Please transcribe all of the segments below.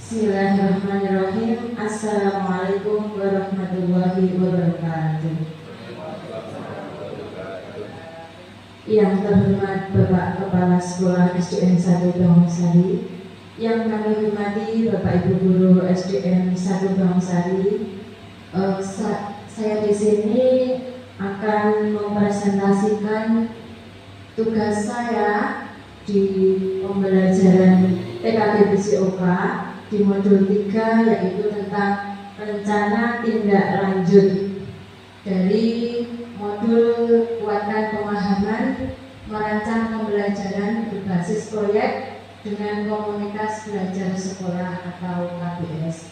Bismillahirrahmanirrahim. Assalamualaikum warahmatullahi wabarakatuh. Yang terhormat Bapak Kepala Sekolah SDN 1 Bangsari, yang kami hormati Bapak Ibu Guru SDN 1 Bangsari, saya di sini akan mempresentasikan tugas saya di pembelajaran PKG BCOK di modul 3, yaitu tentang rencana tindak lanjut dari modul kuatkan pemahaman merancang pembelajaran berbasis proyek dengan komunitas belajar sekolah atau KBS.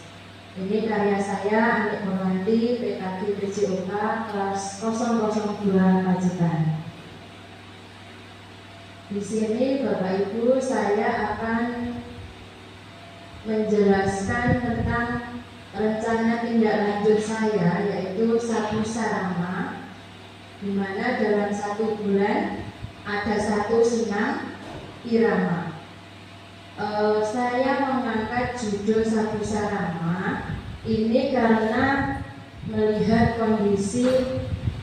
Ini karya saya, Anik Purwanti, PKG BCOK kelas 002 Pacitan. Di sini Bapak Ibu, saya akan menjelaskan tentang rencana tindak lanjut saya, yaitu satu sarama, di mana dalam 1 bulan ada 1 senam irama. Saya mengangkat judul satu sarama ini karena melihat kondisi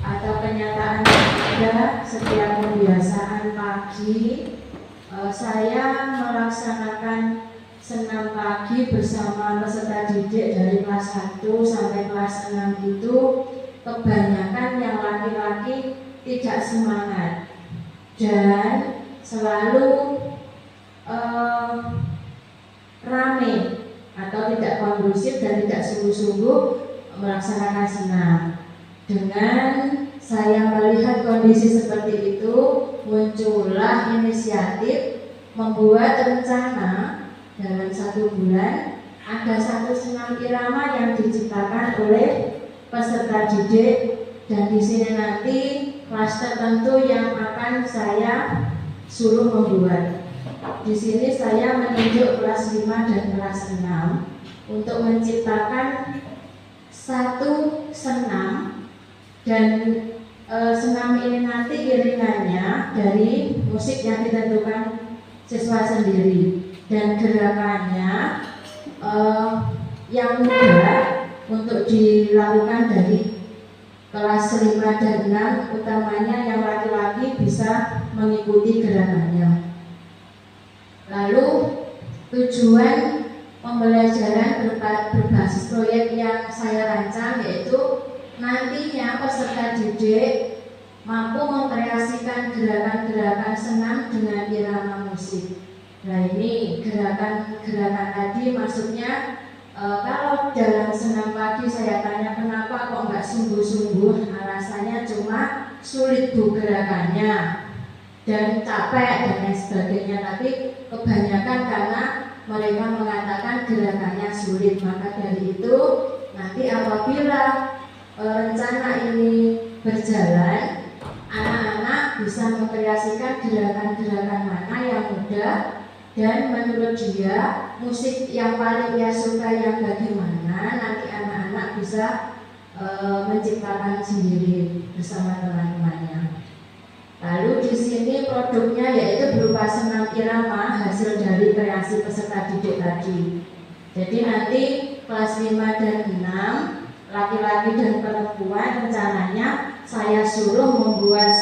atau kenyataan yang ada setiap pembiasaan pagi. Saya melaksanakan senam pagi bersama peserta didik dari kelas 1 sampai kelas 6 itu kebanyakan yang laki-laki tidak semangat dan selalu rame atau tidak kondusif dan tidak sungguh-sungguh melaksanakan senam. Dengan saya melihat kondisi seperti itu, muncullah inisiatif membuat rencana dalam 1 bulan ada 1 senam irama yang diciptakan oleh peserta didik, dan di sini nanti kelas tertentu yang akan saya suruh membuat. Di sini saya menunjuk kelas 5 dan kelas 6 untuk menciptakan 1 senam, dan senam ini nanti iringannya dari musik yang ditentukan siswa sendiri, dan gerakannya yang mudah untuk dilakukan dari kelas 5 dan 6, utamanya yang laki-laki bisa mengikuti gerakannya. Lalu tujuan pembelajaran berbasis proyek yang saya rancang yaitu nantinya peserta didik mampu mengkreasikan gerakan-gerakan senam dengan irama musik. Nah, ini gerakan-gerakan tadi maksudnya kalau dalam senam pagi saya tanya kenapa kok nggak sungguh-sungguh, alasannya cuma sulit bu gerakannya dan capek dan lain sebagainya, tapi kebanyakan karena mereka mengatakan gerakannya sulit. Maka dari itu nanti apabila rencana ini berjalan, anak-anak bisa mengkreasikan gerakan-gerakan mana yang mudah dan menurut dia musik yang paling dia suka yang bagaimana, nanti anak-anak bisa menciptakan sendiri bersama teman-temannya. Lalu di sini produknya yaitu berupa senam irama hasil dari kreasi peserta didik tadi. Jadi nanti kelas 5 dan 6 laki-laki dan perempuan rencananya saya suruh membuat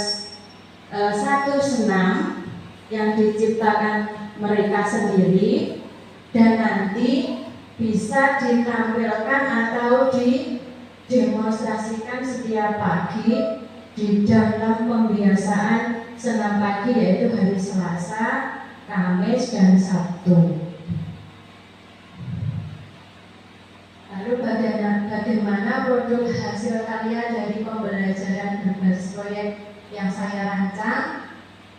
1 senam yang diciptakan mereka sendiri, dan nanti bisa ditampilkan atau didemonstrasikan setiap pagi di dalam pembiasaan senam pagi, yaitu hari Selasa, Kamis, dan Sabtu. Lalu bagaimana produk hasil karya dari pembelajaran berbasis proyek yang saya rancang?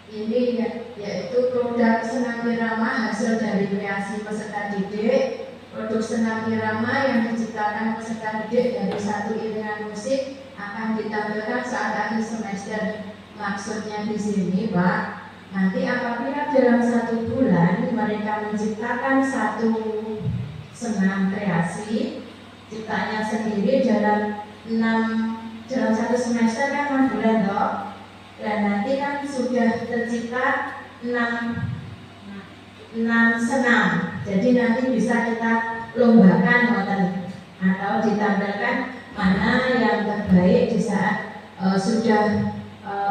Ini yaitu produk senam irama hasil dari kreasi peserta didik. Produk senam irama yang diciptakan peserta didik dari 1 iringan musik akan ditampilkan saat akhir semester. Maksudnya di sini, Pak, nanti apabila dalam 1 bulan mereka menciptakan 1 senam kreasi ciptanya sendiri dalam 1 semester kan 6 bulan toh. Dan nanti kan sudah tercipta 6 senam. Jadi nanti bisa kita lombakan atau ditampilkan mana yang terbaik di saat sudah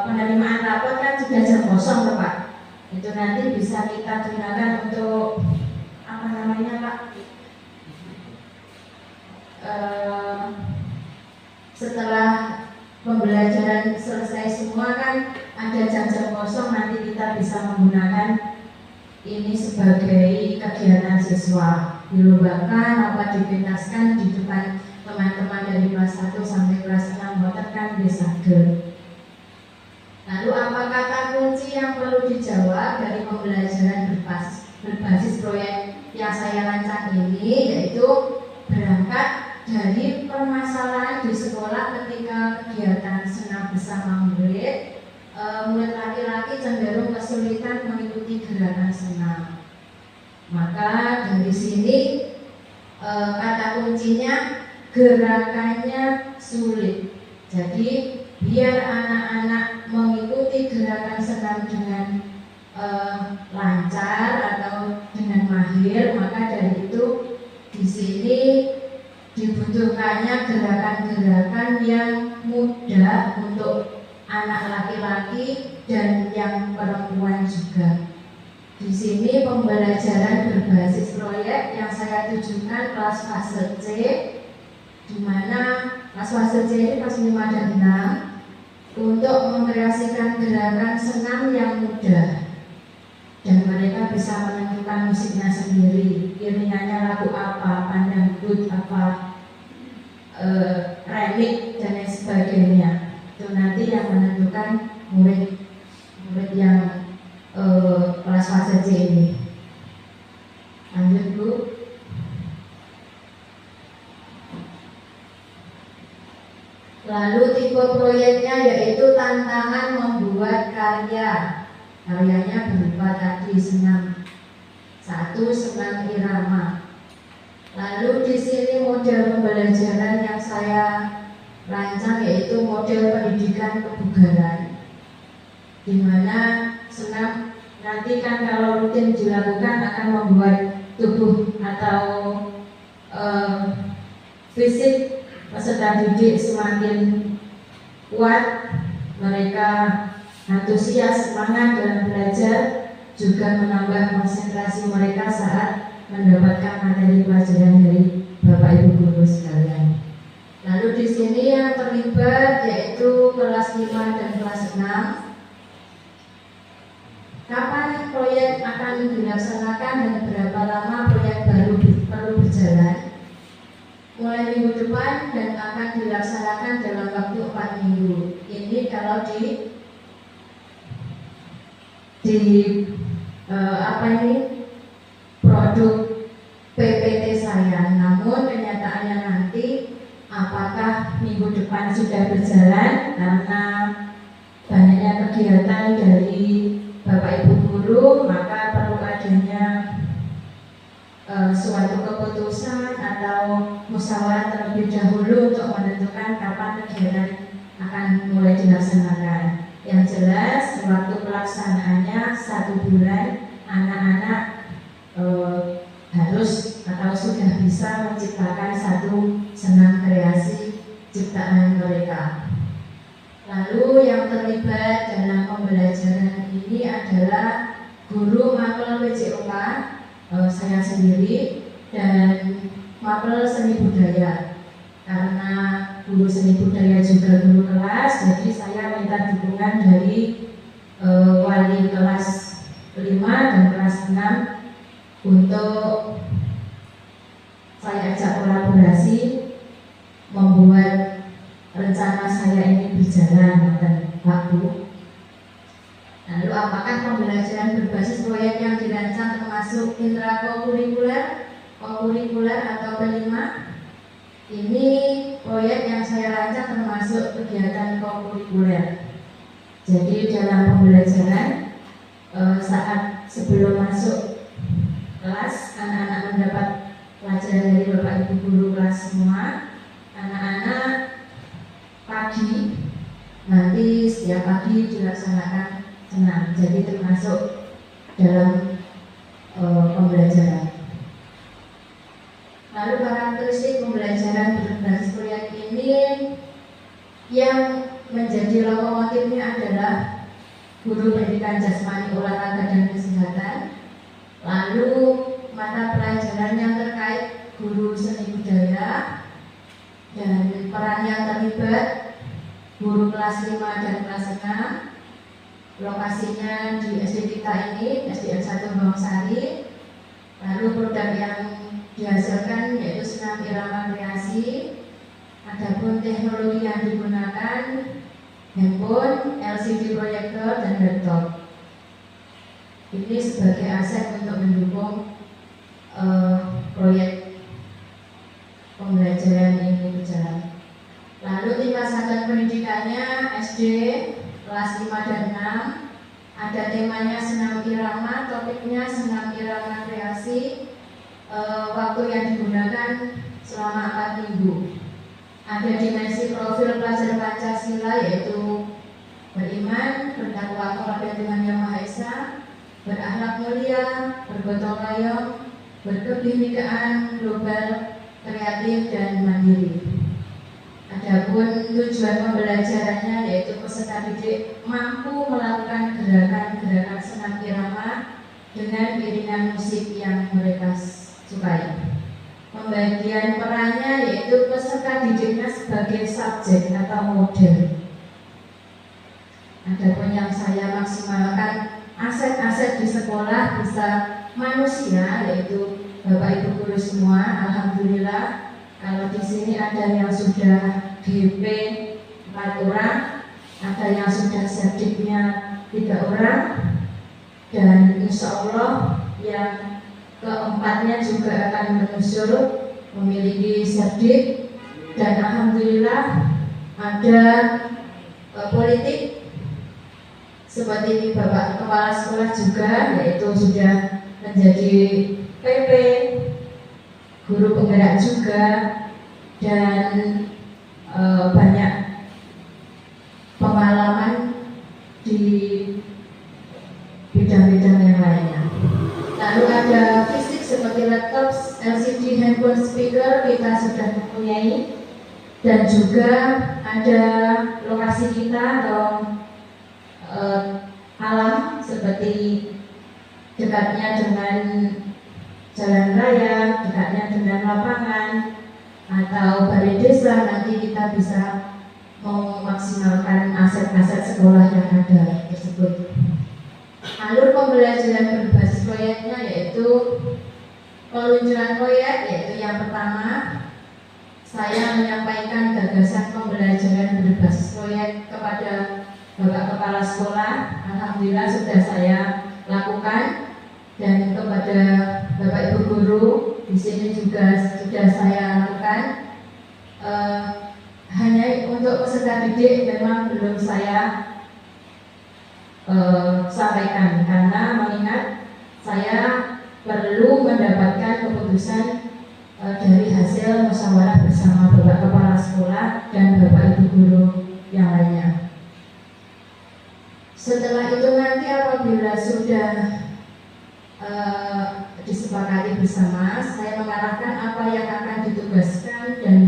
penerimaan rapor kan sudah jam kosong Pak. Itu nanti bisa kita gunakan untuk apa namanya Pak? Setelah pembelajaran selesai semua kan ada jam-jam kosong, nanti kita bisa menggunakan ini sebagai kegiatan siswa, dilombakan apa dipentaskan di depan teman-teman dari kelas 1 sampai kelas 6 kan bisa ke. Lalu apa kata kunci yang perlu dijawab dari pembelajaran berbasis proyek yang saya rancang ini, yaitu berangkat dari permasalahan di sekolah ketika kegiatan senam bersama murid. Murid laki-laki cenderung kesulitan mengikuti gerakan senam. Maka dari sini kata kuncinya gerakannya sulit. Jadi biar anak-anak mengikuti gerakan senam dengan lancar atau dengan mahir, maka dari itu di sini dibutuhkannya gerakan-gerakan yang mudah untuk anak laki-laki dan yang perempuan juga. Di sini pembelajaran berbasis proyek yang saya tujukan kelas fase C, di mana kelas fase C ini kelas 5 dan 6 untuk mengkreasikan gerakan senam yang mudah dan mereka bisa menentukan musiknya sendiri, iringannya lagu apa, pandangdut apa, remix dan lain sebagainya. Itu nanti yang menentukan murid yang kelas fase C ini. Lanjut Bu. Lalu tipe proyeknya yaitu tantangan membuat karya. Karyanya berupa tadi senam. 1. Senam irama. Lalu di sini model pembelajaran yang saya rancang yaitu model pendidikan kebugaran, di mana senam nanti kan kalau rutin dilakukan akan membuat tubuh atau fisik peserta didik semakin kuat, mereka antusias, semangat dalam belajar, juga menambah konsentrasi mereka saat mendapatkan materi pelajaran dari Bapak Ibu guru sekalian. Lalu di sini yang terlibat yaitu kelas 5 dan kelas 6. Kapan proyek akan dilaksanakan dan berapa lama proyek baru perlu berjalan? Mulai minggu depan dan akan dilaksanakan dalam waktu 4 minggu. Ini kalau di produk PPT saya. Namun kenyataannya nanti apakah minggu depan sudah berjalan karena banyaknya kegiatan dari Bapak Ibu guru, maka perlu adanya suatu keputusan atau musyawarah terlebih dahulu untuk menentukan kapan kegiatan akan mulai dilaksanakan. Yang jelas waktu pelaksanaannya 1 bulan. Anak-anak harus atau sudah bisa menciptakan satu senam kreasi ciptaan mereka. Lalu yang terlibat dalam pembelajaran ini adalah guru mapel PJOK, saya sendiri, dan mapel seni budaya. Karena guru seni budaya juga guru kelas, jadi saya minta dukungan dari wali kelas 5 dan kelas 6 untuk saya ajak kolaborasi membuat rencana saya ini berjalan dan baku. Lalu apakah pembelajaran berbasis proyek yang dirancang termasuk intrakurikuler, kokurikuler atau P5? Ini proyek yang saya rancang termasuk kegiatan kokurikuler. Jadi dalam pembelajaran saat sebelum masuk kelas, anak-anak mendapat pelajaran dari Bapak Ibu guru kelas semua. Anak-anak pagi nanti setiap pagi dilaksanakan senam, jadi termasuk dalam pembelajaran. yang menjadi lokomotifnya adalah guru pendidikan jasmani, olahraga dan kesehatan. Lalu mata pelajaran yang terkait guru seni budaya, dan peran yang terlibat guru kelas 5 dan kelas 6. Lokasinya di SD kita ini, SDN 1 Bangsari. Lalu produk yang dihasilkan yaitu senam irama kreasi. Adapun teknologi yang digunakan handphone, LCD proyektor, dan laptop. Ini sebagai aset untuk mendukung proyek pembelajaran ini berjalan. Lalu tingkatan pendidikannya SD kelas 5 dan 6. Ada temanya senam irama, topiknya senam irama kreasi. Waktu yang digunakan selama 4 minggu. Ada dimensi profil pelajar Pancasila yaitu beriman, bertakwa kepada Tuhan Yang Maha Esa, berakhlak mulia, bergotong royong, berkebinekaan global, kreatif dan mandiri. Adapun tujuan pembelajarannya yaitu peserta didik mampu melakukan gerakan-gerakan senam irama dengan iringan musik yang mereka sukai. Pembagian perannya yaitu peserta didiknya sebagai subjek atau model. Adapun yang saya maksimalkan aset-aset di sekolah bisa manusia, yaitu Bapak Ibu guru semua. Alhamdulillah, kalau di sini ada yang sudah GP 4 orang, ada yang sudah serdiknya 3 orang, dan insya Allah yang keempatnya juga akan menyusul memiliki serdik. Dan alhamdulillah ada politik seperti Bapak Kepala Sekolah juga, yaitu sudah menjadi PP, guru penggerak juga, dan banyak pengalaman di bidang-bidang yang lainnya. Lalu ada fisik seperti laptop, LCD, handphone, speaker kita sudah mempunyai, dan juga ada lokasi kita atau alam seperti dekatnya dengan jalan raya, dekatnya dengan lapangan atau balai desa. Nanti kita bisa memaksimalkan aset-aset sekolah yang ada tersebut. Alur pembelajaran berbasis proyeknya yaitu peluncuran proyek, yaitu yang pertama saya menyampaikan gagasan pembelajaran berbasis proyek kepada Bapak Kepala Sekolah. Alhamdulillah sudah saya lakukan, dan kepada Bapak Ibu guru di sini juga sudah saya lakukan. Hanya untuk peserta didik memang belum saya sampaikan, karena mengingat saya perlu mendapatkan keputusan dari hasil musyawarah bersama Bapak Kepala Sekolah dan Bapak Ibu guru yang lainnya. Setelah itu nanti apabila sudah disepakati bersama, saya mengarahkan apa yang akan ditugaskan dan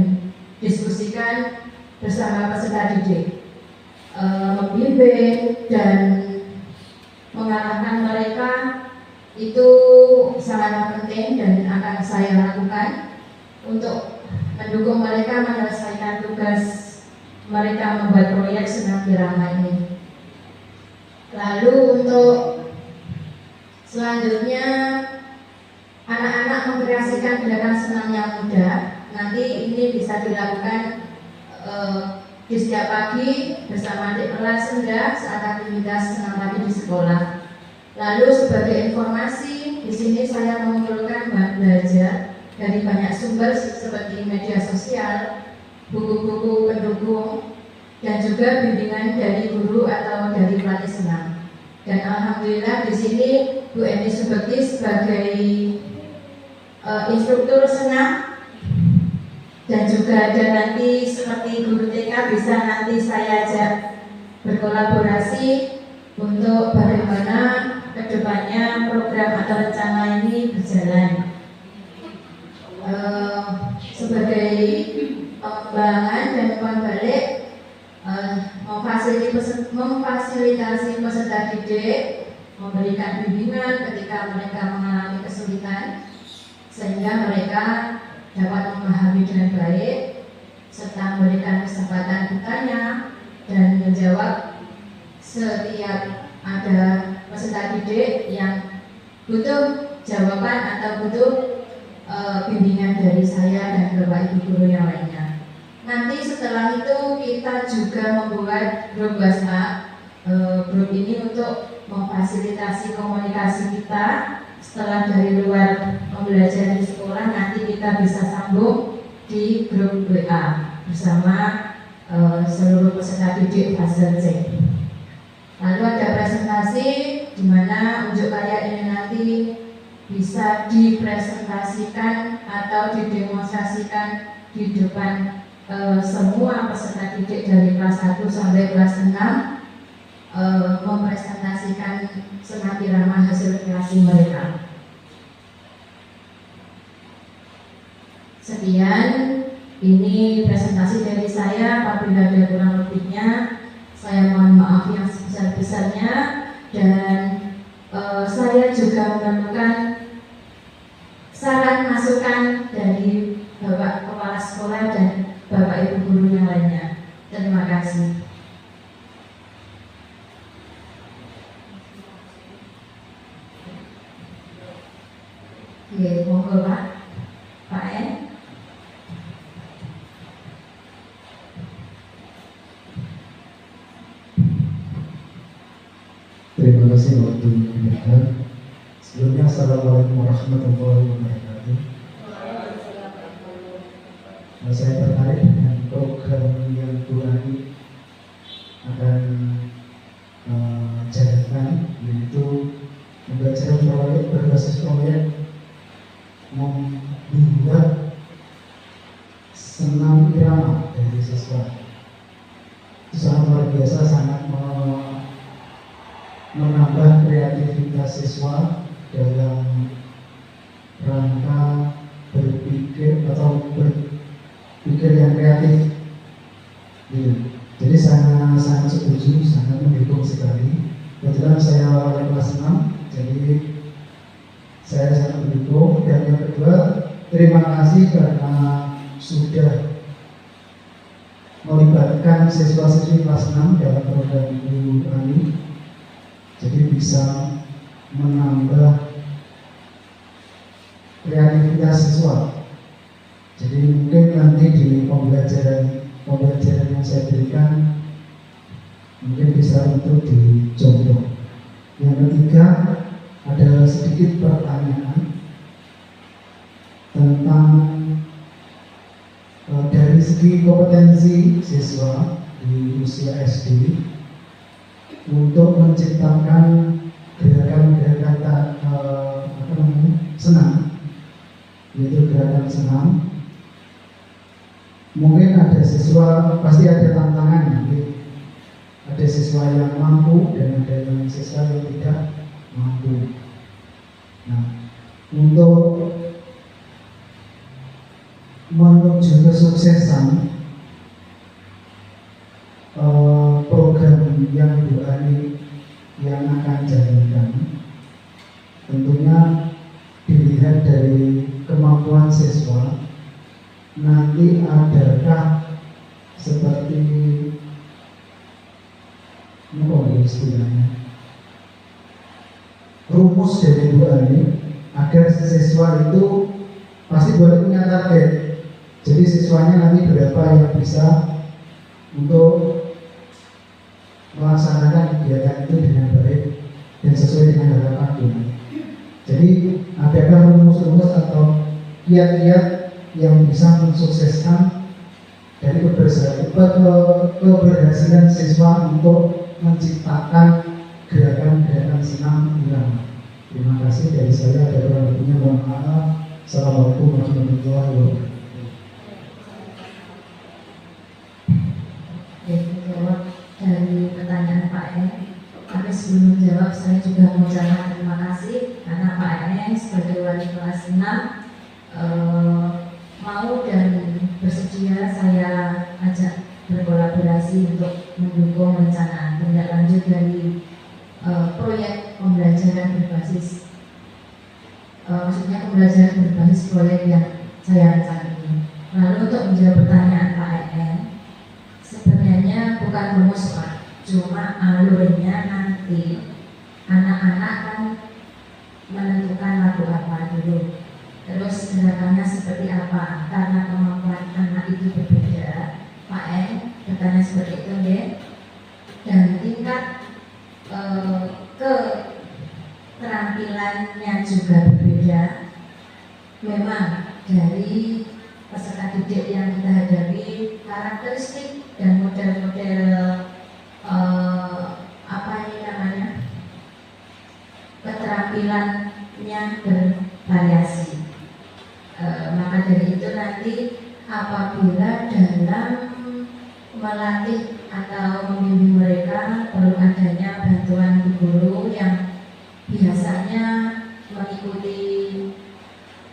diskusikan bersama peserta didik, membimbing dan mengarahkan mereka. Itu sangat penting dan akan saya lakukan untuk mendukung mereka menyelesaikan tugas mereka membuat proyek senam irama ini. Lalu untuk selanjutnya, anak-anak mengkreasikan gerakan senam yang mudah. Nanti ini bisa dilakukan di setiap pagi bersama adik kelas rendah saat aktivitas senam pagi di sekolah. Lalu sebagai informasi, di sini saya mengumpulkan bahan belajar dari banyak sumber seperti media sosial, buku-buku pendukung, dan juga bimbingan dari guru atau dari pelatih senam. Dan alhamdulillah di sini Bu Eni Subekti sebagai instruktur senam, dan juga ada nanti seperti guru TK bisa nanti saya ajak berkolaborasi untuk bagaimana kedepannya program atau rencana ini berjalan. Sebagai pengembangan dan umpan balik, memfasilitasi peserta didik, memberikan bimbingan ketika mereka mengalami kesulitan, sehingga mereka dapat memahami dengan baik, serta memberikan kesempatan bertanya dan menjawab setiap ada peserta didik yang butuh jawaban atau butuh bimbingan dari saya dan Bapak Ibu guru yang lainnya. Nanti setelah itu kita juga membuat grup WhatsApp. Grup ini untuk memfasilitasi komunikasi kita. Setelah dari luar pembelajaran di sekolah, nanti kita bisa sambung di grup WA bersama seluruh peserta didik fase C. Lalu ada presentasi di mana unjuk karya ini nanti bisa dipresentasikan atau didemonstrasikan di depan semua peserta didik dari kelas 1 sampai kelas 6, mempresentasikan semati ramah hasil kreasi mereka. Sekian, ini presentasi dari saya. Apabila ada kurang lebihnya, saya mohon maaf yang sebesar-besarnya, dan saya juga memerlukan saran masukan dari Bapak Kepala Sekolah dan Bapak Ibu guru yang lainnya. Terima kasih. Oke, monggo Pak. Pak N. Terima kasih waktunya diberikan. Sebelumnya, Assalamualaikum warahmatullahi wabarakatuh. Saya tertarik dengan program yang Bu Ani akan jalankan, yaitu pembelajaran proyek berbasis proyek membuat senam irama dari siswa. Itu sangat luar biasa, sangat menambah kreativitas siswa dalam rangka berpikir atau berpikir yang kreatif. Jadi sangat setuju, sangat mendukung sekali. Kebetulan saya wali kelas 6, jadi saya sangat mendukung. Dan yang kedua, terima kasih karena sudah melibatkan siswa-siswi kelas 6 dalam program Bu Ani. Jadi bisa menambah kreativitas siswa. Jadi mungkin nanti di pembelajaran yang saya berikan mungkin bisa untuk dicontoh. Yang ketiga, ada sedikit pertanyaan tentang dari segi kompetensi siswa di usia SD untuk menciptakan gerakan-gerakan senam, yaitu gerakan senam. Mungkin ada siswa, pasti ada tantangan. Ada siswa yang mampu dan ada yang siswa yang tidak mampu. Nah, untuk menuju kesuksesan program yang Bu Ani yang akan jalankan, tentunya dilihat dari kemampuan siswa. Nanti adakah seperti istilahnya rumus dari Bu Ani agar siswa itu pasti boleh punya target. Jadi siswanya nanti berapa yang bisa untuk melaksanakan kegiatan itu dengan baik dan sesuai dengan harapan Bu Ani. Jadi adakah rumus-rumus atau kiat-kiat yang bisa mensukseskan dari keberhasilan siswa untuk menciptakan gerakan-gerakan senam irama. Terima kasih dari saya. Ada kurang lebihnya mohon maaf. Assalamualaikum warahmatullahi wabarakatuh. Jawab dari pertanyaan Pak N. Tapi sebelum menjawab, saya juga mengucapkan terima kasih karena Pak N sebagai wali kelas 6 mau dan bersedia saya ajak berkolaborasi berkolaborasi untuk mendukung rencana tindak lanjut dari proyek pembelajaran berbasis maksudnya pembelajaran berbasis proyek yang saya rancang ini. Lalu untuk menjawab pertanyaan Pak EN, sebenarnya bukan rumus Pak, cuma alurnya nanti anak-anak kan menentukan lagu apa dulu, terus gerakannya seperti apa, karena kemampuan anak itu berbeda. Pak EN bertanya seperti itu ya, dan tingkat keterampilannya juga berbeda. Memang dari peserta didik yang kita hadapi, karakteristik dan model-model apa ini namanya, keterampilannya bervariasi. Maka dari itu nanti apabila dalam melatih atau membimbing mereka perlu adanya bantuan guru yang biasanya mengikuti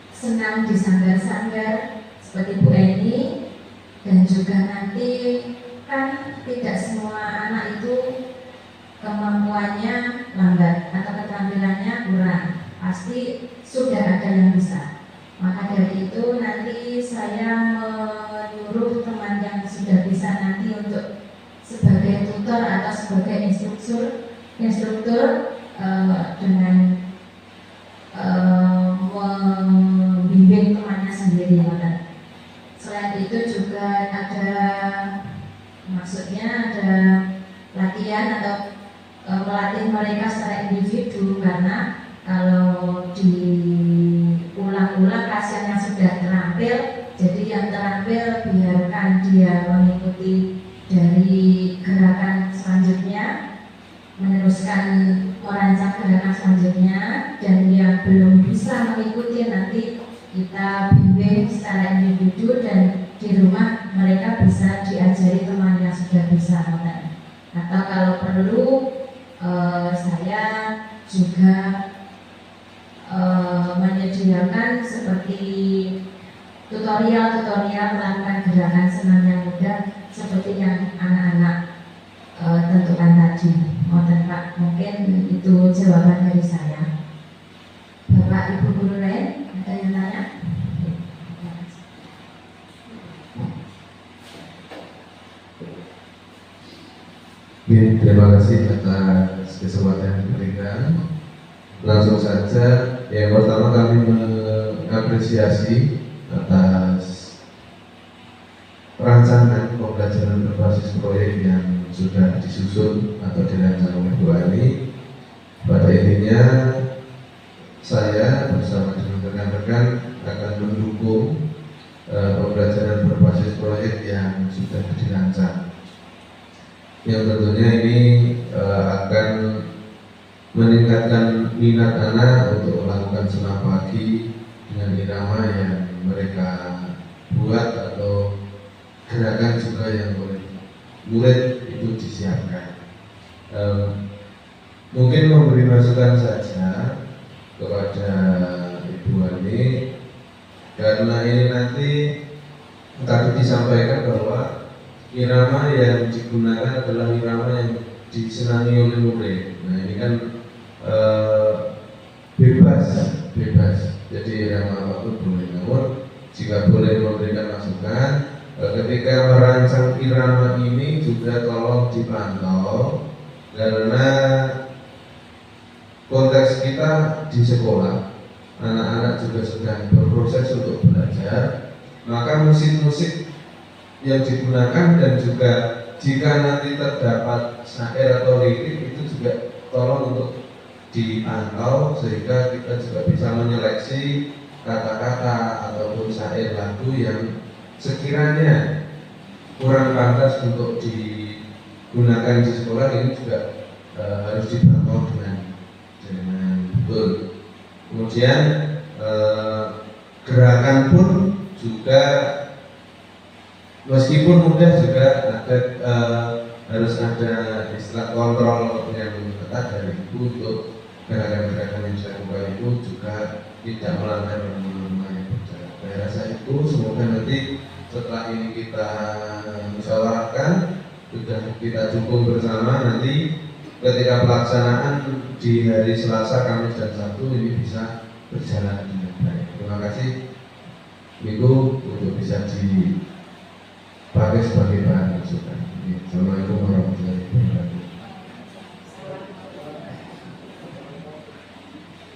senam di sanggar-sanggar seperti Bu Eni, dan juga nanti kan tidak semua anak itu kemampuannya lambat atau keterampilannya kurang, pasti sudah ada yang bisa. Maka dari itu nanti saya menyuruh teman yang sudah bisa nanti untuk sebagai tutor atau sebagai instruktur dengan membimbing temannya sendiri. Selain itu juga ada, maksudnya ada latihan atau melatih mereka secara individu, karena kalau diulang-ulang kasihan yang sudah terampil, jadi yang terampil biarkan dia mengikuti dari gerakan selanjutnya, meneruskan merancang gerakan selanjutnya, dan yang belum bisa mengikuti nanti kita bimbing secara individu, dan di rumah mereka bisa diajari teman yang sudah bisa. Atau kalau perlu saya juga menyediakan seperti tutorial melakukan gerakan senam yang mudah seperti yang anak-anak tentukan tadi. Mohon Pak, mungkin itu jawaban dari saya. Bapak Ibu guru lain ada yang tanya? Terima kasih atas kesempatan yang diberikan. Langsung saja, yang pertama kami mengapresiasi atas rancangan pembelajaran berbasis proyek yang sudah disusun atau dirancang oleh Bu Ani. Pada intinya, saya bersama dengan rekan-rekan akan mendukung pembelajaran berbasis proyek yang sudah dirancang, yang tentunya ini akan meningkatkan minat anak untuk melakukan senam pagi dengan irama yang mereka buat atau gerakan juga yang oleh murid itu disiapkan. Mungkin memberi masukan saja kepada Ibu Ani, karena ini nanti tadi disampaikan bahwa irama yang digunakan adalah irama yang disenangi oleh murid. Nah ini kan bebas, jadi irama apapun boleh. Namun jika boleh memberikan masukan, ketika merancang irama ini juga tolong dipantau, karena konteks kita di sekolah, anak-anak juga sedang berproses untuk belajar, maka musik-musik yang digunakan dan juga jika nanti terdapat syair atau lirik itu juga tolong untuk dipantau, sehingga kita juga bisa menyeleksi kata-kata ataupun syair lagu yang sekiranya kurang pantas untuk digunakan di sekolah. Ini juga harus dipantau dengan betul. Kemudian gerakan pun juga meskipun mudah juga ada harus ada istilah kontrol yang ketat dari ibu untuk gerakan-gerakan yang saya buka itu juga tidak melanggar norma yang berjalan. Saya rasa itu semoga nanti setelah ini kita musyawarahkan sudah kita dukung bersama, nanti ketika pelaksanaan di hari Selasa, Kamis dan Sabtu ini bisa berjalan dengan baik. Terima kasih Minggu untuk bisa dipakai sebagai bahan masukan. Assalamualaikum warahmatullahi wabarakatuh.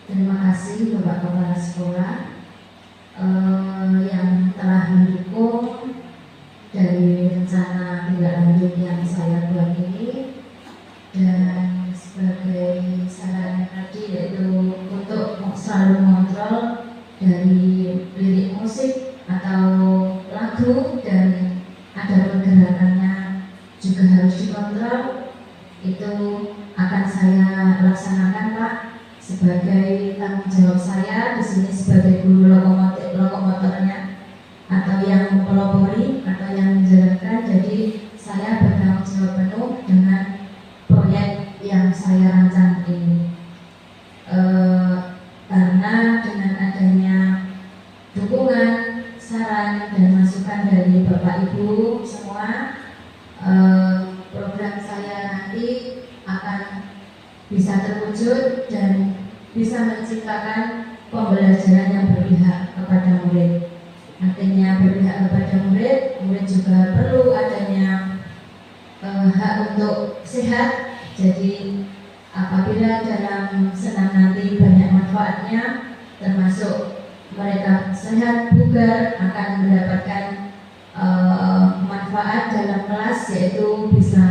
Terima kasih Bapak Kepala Sekolah yang telah mendukung dari rencana tindak lanjut yang saya buat ini, dan sebagai saran tadi yaitu untuk selalu mengontrol dari lirik musik atau lagu dan ada pergerakannya juga harus dikontrol. Itu akan saya laksanakan Pak sebagai tanggung jawab saya di sini sebagai guru lokomotornya atau yang mempelopori atau yang menjalankan. Jadi saya bertanggung jawab penuh dengan proyek yang saya rancang ini. Karena dengan adanya dukungan, saran dan masukan dari Bapak Ibu semua, program saya nanti akan bisa terwujud dan bisa menciptakan pembelajaran yang berpihak kepada murid. Artinya berpihak kepada murid, murid juga perlu adanya hak untuk sehat. Jadi apabila dalam senam nanti banyak manfaatnya, termasuk mereka sehat bugar akan mendapatkan manfaat dalam kelas, yaitu bisa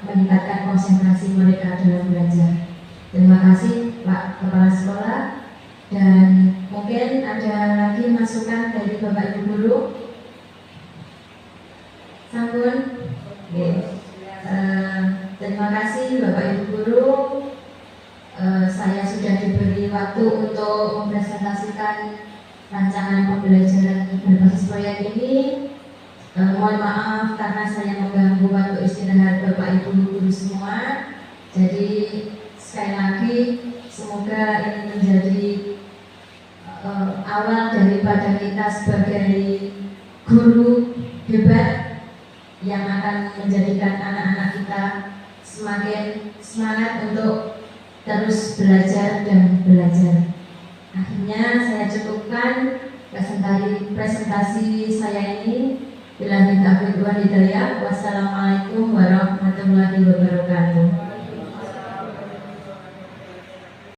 meningkatkan konsentrasi mereka dalam belajar. Terima kasih Pak Kepala Sekolah, dan mungkin ada lagi masukan dari Bapak Ibu Guru. Sampun. Terima kasih Bapak Ibu Guru. Saya sudah diberi waktu untuk mempresentasikan rancangan pembelajaran berbasis proyek ini. Mohon maaf karena saya mengganggu waktu istirahat Bapak Ibu Guru semua. Jadi sekali lagi semoga ini menjadi awal daripada kita sebagai guru hebat yang akan menjadikan anak-anak kita semakin semangat untuk terus belajar dan belajar. Akhirnya saya cukupkan presentasi saya ini. Billahi taufiq wal hidayah. Wassalamualaikum warahmatullahi wabarakatuh.